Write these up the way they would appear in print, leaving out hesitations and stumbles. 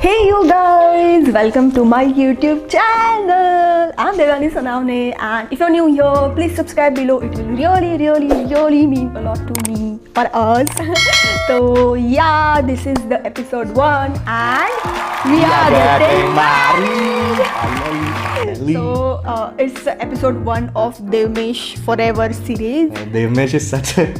Hey you guys, welcome to my YouTube channel. I'm Devani Sanavne, and if you're new here, please subscribe below. It will really mean a lot to me, for us. So yeah, this is the episode 1 and we are getting married. So it's episode 1 of Devmesh Forever series. Devmesh is such a...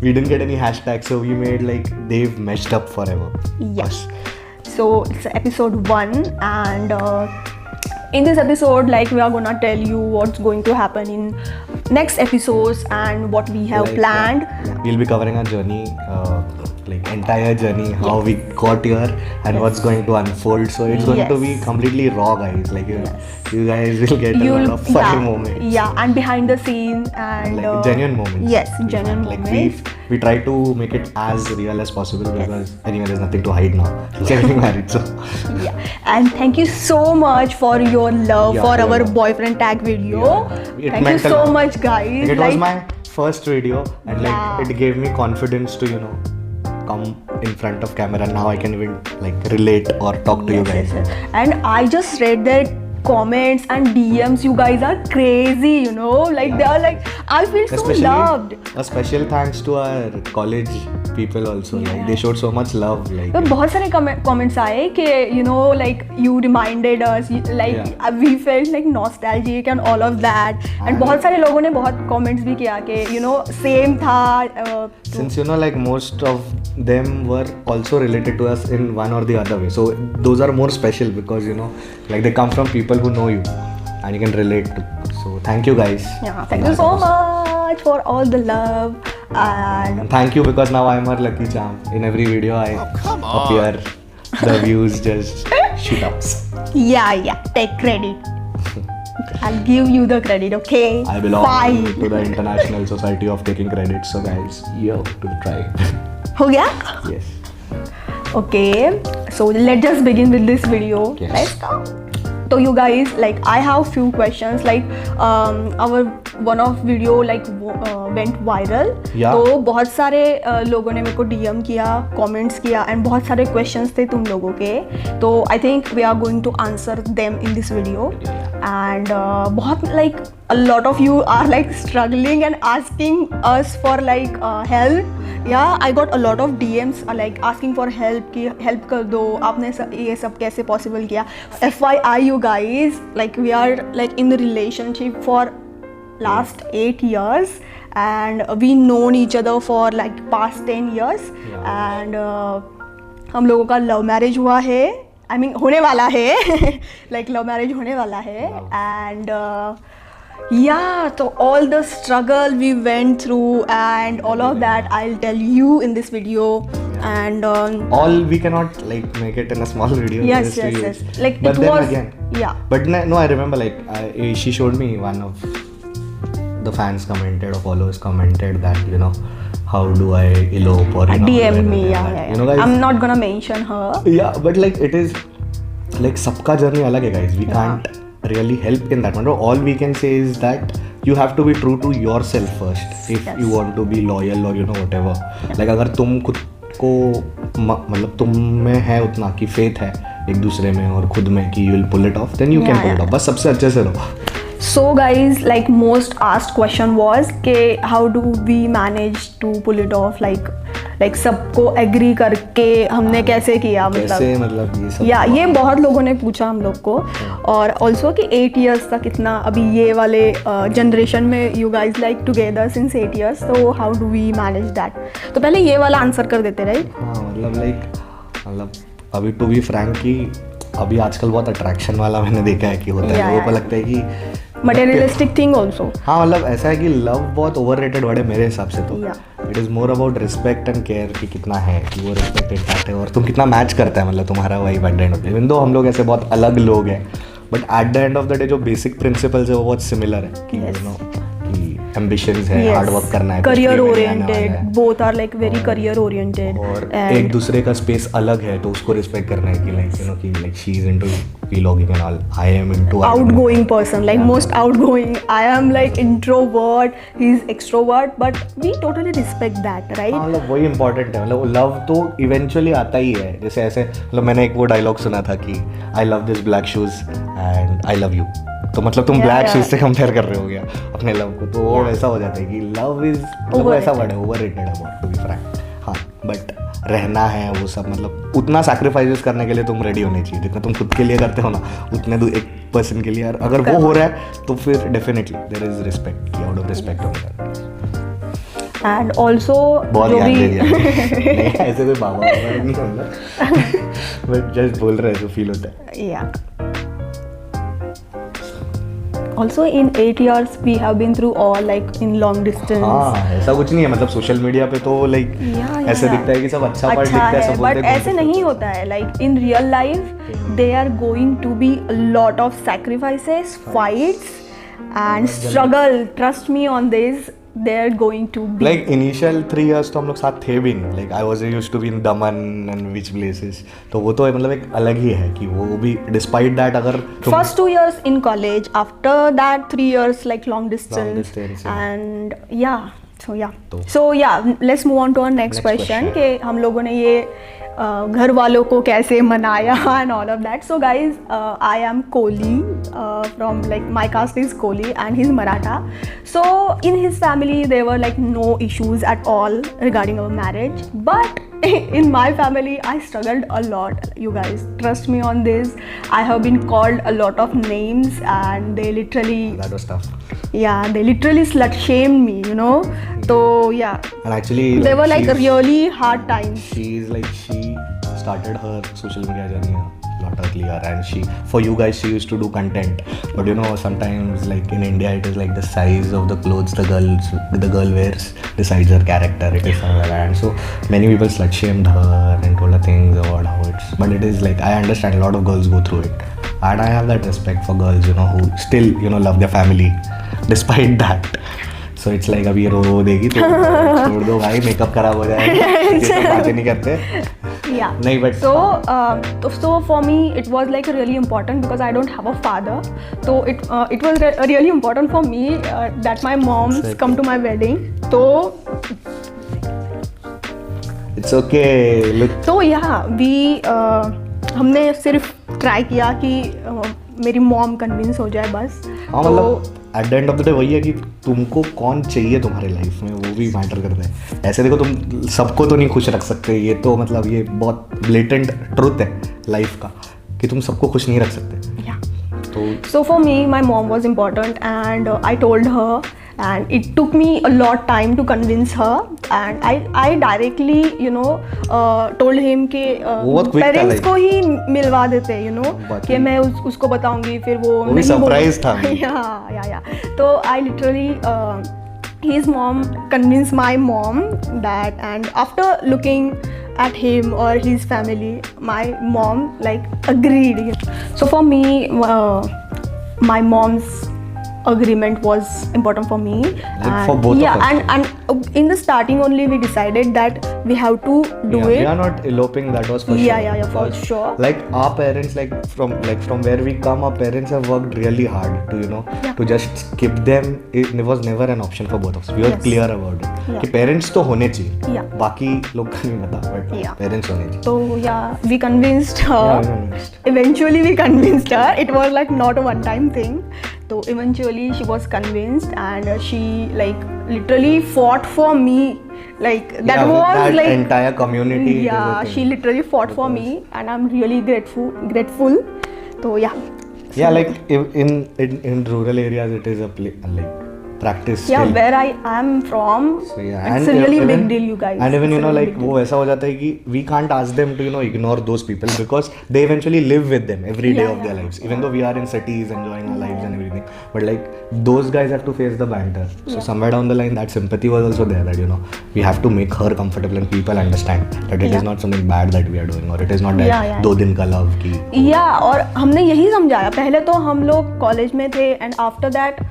We didn't get any hashtag, so we made like Dev meshed up forever. Yes. So it's episode 1 and in this episode we are gonna tell you what's going to happen in next episodes and what we have planned. We'll be covering our journey, entire journey, how we got here and what's going to unfold. So it's going to be completely raw, guys. You guys will get a lot of funny moments. Yeah, and behind the scenes and genuine moments. Yes, genuine moments. We try to make it as real as possible because anyway there's nothing to hide now. We're getting married, so yeah. And thank you so much for your love for our boyfriend tag video. Thank you so much, guys. It was my first video and it gave me confidence to come in front of camera. Now I can even relate or talk to you guys. Yes. And I just read that comments and DMs, you guys are crazy, they are I feel so loved. A special thanks to our college people also. They showed so much love. बहुत सारे comments आए कि you reminded us, we felt nostalgic and all of that. And बहुत सारे लोगों ने बहुत comments भी किया कि same था. Since most of them were also related to us in one or the other way, so those are more special because they come from people who know you and you can relate to. So thank you guys. Yeah, thank you so much for all the love and thank you because now I'm her lucky charm. In every video I appear, the views just shoot up. Yeah, take credit. I'll give you the credit, okay? I belong to the International Society of Taking Credit, so guys, to the tribe. हो गया? Yes. Okay, so let's just begin with this video. Yes. Let's go. So you guys, I have few questions. Our one of video went viral. Yeah. तो बहुत सारे लोगों ने मेरे को DM किया, comments किया, and बहुत सारे questions थे तुम लोगों के. तो I think we are going to answer them in this video. And बहुत a lot of you are struggling and asking us for help. Yeah, I got a lot of DMs asking for help कि help कर दो, आपने ये सब कैसे possible किया. FYI you guys, we are in the relationship for last 8 years and we known each other for past 10 years. And हम लोगों का love marriage हुआ है, I mean होने वाला है. Love marriage होने वाला है. And so all the struggle we went through and all of that I'll tell you in this video. And all we cannot make it in a small video. Yes. But it then was again, but no, I remember she showed me one of the fans commented or followers commented that how do I elope or DM me. Guys, I'm not gonna mention her. Yeah, but it is सबका journey अलग है, guys. We can't really help in that matter. All we can say is that you have to be true to yourself first if you want to be loyal or whatever. अगर तुम खुद को तुम में है उतना कि faith है एक दूसरे में और खुद में कि you will pull it off, then you can pull it off. बस सबसे अच्छे से रहो. So guys, most asked question was कि how do we manage to pull it off, सबको agree करके हमने कैसे किया, ये सब ये बहुत लोगों ने पूछा हम लोग को. और also कि 8 years तक इतना अभी ये वाले generation में you guys together since 8 years, so how do we manage that? तो पहले ये वाला आंसर कर देते, right? हाँ, अभी to be frank कि अभी आजकल बहुत अट्रैक्शन वाला मैंने देखा है कि होता है. वो लगता है कि materialistic thing also. हाँ, ऐसा है कि लव बहुत ओवररेटेड वर्ड है मेरे हिसाब से. तो it is more about respect and care कि कितना है, कि वो रिस्पेक्ट इंटैक्ट है और तुम कितना मैच करता है तुम्हारा वही at the end of the day. Even though हम लोग ऐसे बहुत अलग लोग हैं but at the end of the day जो बेसिक प्रिंसिपल्स है वो बहुत सिमिलर है कि कि ambitions है, hard work करना है, career कुछ भी नहीं आने वाला oriented, है। both are like very career oriented, और and एक दूसरे का स्पेस अलग है तो उसको रिस्पेक्ट करना है कि लाइक यू नो कि like she is into vlogging and all, I am into outgoing person, like most outgoing. I am like introvert, he's extrovert, but we totally respect that, right? हाँ मतलब वही important है, मतलब love तो eventually आता ही है। जैसे ऐसे मतलब मैंने एक वो डायलॉग सुना था कि I love this black shoes and I love you, तो मतलब तुम Yeah, ब्लैक yeah. शूज से कंपेयर कर रहे हो गया अपने लव को, तो वो Yeah. वैसा हो जाता है कि लव इज मतलब ऐसा वर्ड है, ओवररेटेड है बहुत, टू बी फ्रैंक। हाँ बट रहना है वो सब, मतलब उतना सैक्रिफाइसेस करने के लिए तुम रेडी होने चाहिए जितना तुम खुद के लिए करते हो ना, उतने एक पर्सन के लिए अगर वो हो रहा है तो फिर डेफिनेटली देयर इज रिस्पेक्ट, की आउट ऑफ रिस्पेक्ट होगा। And also बहुत जो ज्ञान भी दे दिया नहीं, ऐसे कोई बाबा नहीं होगा, बट जस्ट बोल रहे हैं जो फील होता है। yeah. Also in 8 years we have been through all like in long distance. हाँ ऐसा कुछ नहीं है, मतलब सोशल मीडिया पे तो लाइक Yeah, ऐसे yeah. दिखता है कि सब अच्छा पार्ट अच्छा दिखता है, है सब बोलते बट हैं ऐसे नहीं होता है, like in real life they are going to be lot of sacrifices, fights and struggle. Trust me on this, they are going to be like initial 3 years तो हम लोग साथ थे भी नहीं, like I was used to be in Daman and which places, तो वो तो मतलब एक अलग ही है कि वो भी डिस्पाइट दैट अगर तुम first 2 years in college, after that 3 years like long distance, distance, yeah. and yeah, तो- so yeah, let's move on to our next question question. कि हम लोगों ने ये घर वालों को कैसे मनाया and all of that. So guys, I am Kohli, from like my caste is Kohli and he's Maratha. So in his family there were like no issues at all regarding our marriage, but in my family I struggled a lot, you guys, trust me on this. I have been called a lot of names and they literally, that was tough, yeah, they literally slut shamed me, you know. So yeah, and actually they were like she's- really hard times. she started her social media journey a lot earlier, and for you guys she used to do content, but you know sometimes like in India it is like the size of the clothes the girl wears decides her character, it is somewhere, and so many people slut shamed her and told her things about how it's, but it is like I understand a lot of girls go through it, and I have that respect for girls, you know, who still, you know, love their family despite that. So it's like अभी रो देगी तो छोड़ दो भाई, makeup खराब हो जाएगा, ये सब बातें नहीं करते। Yeah. नहीं but So for me it was like really important because I don't have a father. So it was really important for me that my moms Exactly. come to my wedding. So it's okay, look yeah, हमने सिर्फ try किया कि मेरी mom convince हो जाए बस. हाँ तो मतलब at the end of the day वही है कि तुमको कौन चाहिए तुम्हारे लाइफ में, वो भी मैटर करता है। ऐसे देखो तुम सबको तो नहीं खुश रख सकते, ये तो मतलब ये बहुत ब्लेटेंट ट्रुथ है लाइफ का कि तुम सबको खुश नहीं रख सकते। yeah. तो So for me, my mom was important, and I told her, and it took me a lot time to convince her, and I directly, you know, told him कि बहुत quick था पेरेंट्स like. को ही मिलवा देते, you know, बाकी- कि मैं उसको बताऊंगी, फिर वो भी नहीं surprise था। yeah. तो I literally his mom convinced my mom that, and after looking at him or his family, my mom like agreed. So for me, my mom's agreement was important for me. Like for both of yeah, us. and in the starting only we decided that we have to do yeah, it. we are not eloping, that was for Yeah, sure. for Because, sure. like our parents, like from where we come, our parents have worked really hard to, you know, Yeah. to just skip them. It was never an option for both of us. We were Yes. clear about it Yeah. कि parents तो होने चाहिए, Yeah. बाकी लोग का नहीं पता, but Yeah. parents होने चाहिए। So yeah, we convinced her. Yeah, we convinced. Eventually we convinced her. It was like not a one-time thing. So eventually she was convinced, and she like literally fought for me. Like that Yeah, was that like entire community. it is a yeah, thing. she literally fought for me, and I'm really grateful. So yeah. Yeah, like in rural areas, it is a like practice. Yeah, skill. where I am from, So, yeah, it's and a really even, big deal, you guys. And even It's you a know really like big deal. वो ऐसा हो जाता है कि we can't ask them to, you know, ignore those people because they eventually live with them every day Yeah, of their yeah. lives, even though we are in cities enjoying our lives and everything, but like those guys have to face the banter. So Yeah. somewhere down the line that sympathy was also there, that you know we have to make her comfortable and people understand that it is Yeah. not something bad that we are doing, or it is not that Yeah, yeah. 2 दिन का love की या और हमने यही समझाया। पहले तो हम लोग कॉलेज में थे, एंड आफ्टर दैट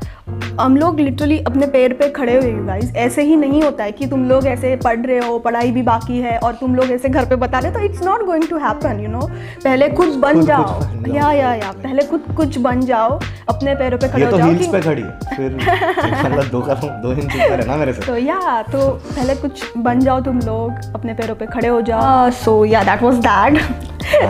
हम लोग लिटरली अपने पैर पे खड़े हुए यू गाइस। ऐसे ही नहीं होता है कि तुम लोग ऐसे पढ़ रहे हो, पढ़ाई भी बाकी है और तुम लोग ऐसे घर पे बता रहे हो, तो it's not going to happen you know. पहले खुद बन जाओ, या पहले खुद कुछ बन जाओ, अपने पैरों पे खड़े ये हो तो जाओ। हील्स पे खड़ी है, फिर मतलब 2 इंच ऊपर है ना मेरे से। तो तो पहले कुछ बन जाओ तुम लोग, अपने पैरों पे खड़े हो जाओ। सो या दैट वाज दैट।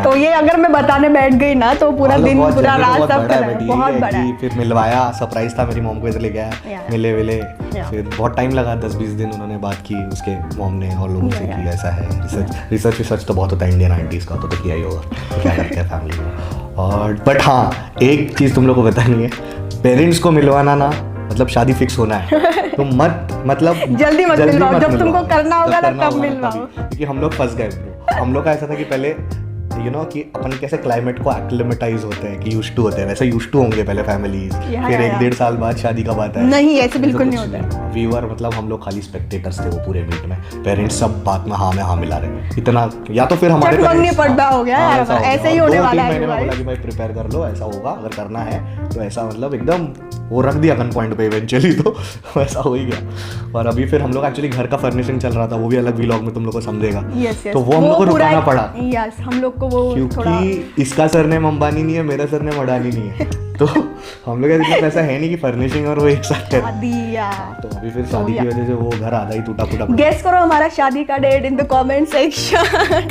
तो ये अगर मैं बताने बैठ गई ना तो पूरा दिन पूरा रात सब कर बहुत बड़ा है। फिर मिलवाया, सरप्राइज था, मेरी मॉम को इधर ले गया, Yeah. मिले विले, Yeah. फिर बहुत टाइम लगा, 10-20 दिन उन्होंने बात की, उसके मॉम ने और लोगों से कि ऐसा है। रिसर्च तो बहुत होता है इंडियन आंटीज का, तो किया ही होगा, तो क्या करते हैं फैमिली में। और बट हाँ, एक चीज़ तुम लोग को बतानी है, पेरेंट्स को मिलवाना ना मतलब शादी फिक्स होना है, तो मतलब जल्दी मत मिलवाओ, जब तुमको करना होगा ना तब तभी। मिलवाओ। क्योंकि हम लोग फंस गए bro। हम लोग का ऐसा था कि पहले कि अपन कैसे क्लाइमेट को एक्लिमेटाइज होते हैं कि यूज्ड टू होते हैं, वैसे यूज्ड टू होंगे पहले फैमिलीज, फिर 1-1.5 साल बाद शादी का बात है। नहीं, ऐसे बिल्कुल नहीं होता है। व्यूअर मतलब हम लोग खाली स्पेक्टेटर्स थे वो पूरे मीट में, पेरेंट्स सब बात में हाँ मिला रहे इतना, या तो फिर हमारे चटकंगे पड़ता हो गया यार, ऐसे ही होने वाला है। बोला कि भाई प्रिपेयर कर लो, ऐसा होगा, अगर करना है तो ऐसा, मतलब एकदम वो रख दिया गन पॉइंट पे इवेंचुअली, तो वैसा हो ही गया। और अभी फिर हम लोग एक्चुअली घर का फर्निशिंग चल रहा था, वो भी अलग व्लॉग में तुम लोग को समझेगा। तो वो हम लोग को रुकाना पड़ा, हम लोग को वो क्योंकि इसका सरनेम अंबानी नहीं है, मेरा सरनेम अडानी नहीं है, तो हम लोग इतना पैसा है नहीं कि फर्निशिंग और वो एक साथ है। तो अभी फिर शादी की वजह से वो घर आधा ही टूटा फूटा। गेस करो हमारा शादी का date in the comment section.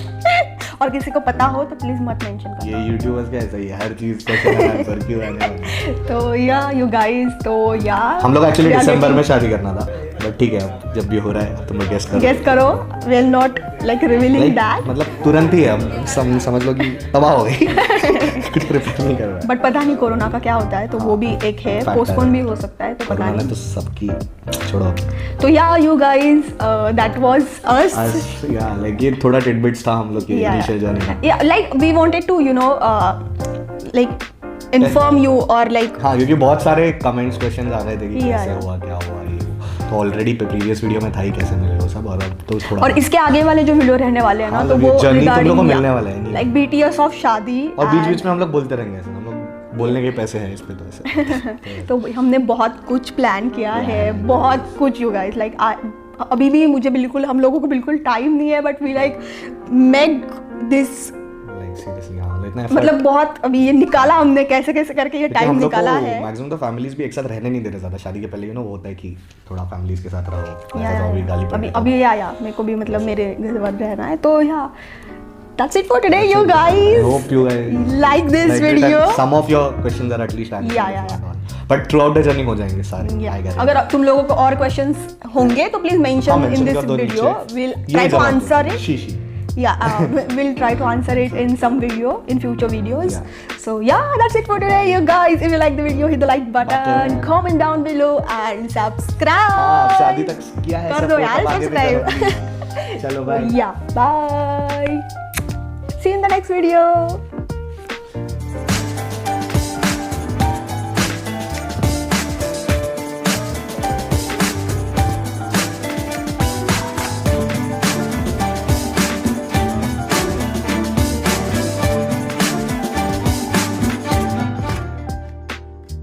और किसी को पता हो तो प्लीज मत मेंशन करो। ये यूट्यूबर्स का ऐसा ही है, हर चीज क्वेश्चन आंसर क्यों आने वाला है। तो या यू गाइस, तो या हम लोग एक्चुअली दिसंबर में शादी करना था, बट ठीक है, अब जब भी हो रहा है तुम लोग गेस करो। Will not like revealing that, मतलब तुरंत ही है, हम समझ लो कि तबाह हो गई। कुछ प्रिपेयर नहीं कर रहा है, बट पता नहीं कोरोना का क्या होता है, तो वो भी एक है, पोस्टपोन भी हो सकता है, तो पता नहीं। तो सबकी छोड़ो। तो yeah you guys, that was us. Yeah like ये थोड़ा टिडबिट्स था हम लोग के initial journey. Yeah like we wanted to you know like inform you, और लाइक हाँ, क्योंकि बहुत सारे कमेंट्स क्वेश्चंस आ गए थे कि कैसे हुआ, क्या हुआ, ये तो ऑलरेडी प्रीवियस वीडियो में था ही कैसे मिले वो सब, और अब तो थोड़ा, और इसके आगे वाले जो वीडियो रहने वाले हैं ना, तो वो तुम लोग को मिलने वाला है लाइक BTS ऑफ शादी, और बीच में हम लोग बोलते रहेंगे ऐसे, हम लोग बोलने के पैसे हैं इस पे, तो ऐसे तो हमने बहुत कुछ प्लान किया है, बहुत कुछ यू गाइस, लाइक अभी भी मुझे बिल्कुल, हम लोगों को बिल्कुल टाइम नहीं है, but we like make this, seriously हाँ, इतना मतलब बहुत अभी ये निकाला हमने, कैसे करके ये टाइम निकाला है। मैक्सिमम तो फैमिलीज भी एक साथ रहने नहीं दे रहे ज्यादा शादी के पहले, यू नो वो होता है कि थोड़ा फैमिलीज के साथ रहो, अभी या मेरे को भी मतलब मेरे घर पर रहना है, तो या that's it for today you guys. I hope you guys like this video. Some of your questions are at least answered. Yeah. But throughout the journey हो जाएंगे सारे। Yeah. अगर तुम लोगों को और questions होंगे तो please mention in this video. We'll try to answer it. Yeah, we'll try to answer it in some video, in future videos. So yeah, that's it for today you guys. If you like the video, hit the like button, comment down below and subscribe. हाँ, शादी तक किया है, कर दो यार subscribe. चलो bye. Yeah, bye. See you in the next video.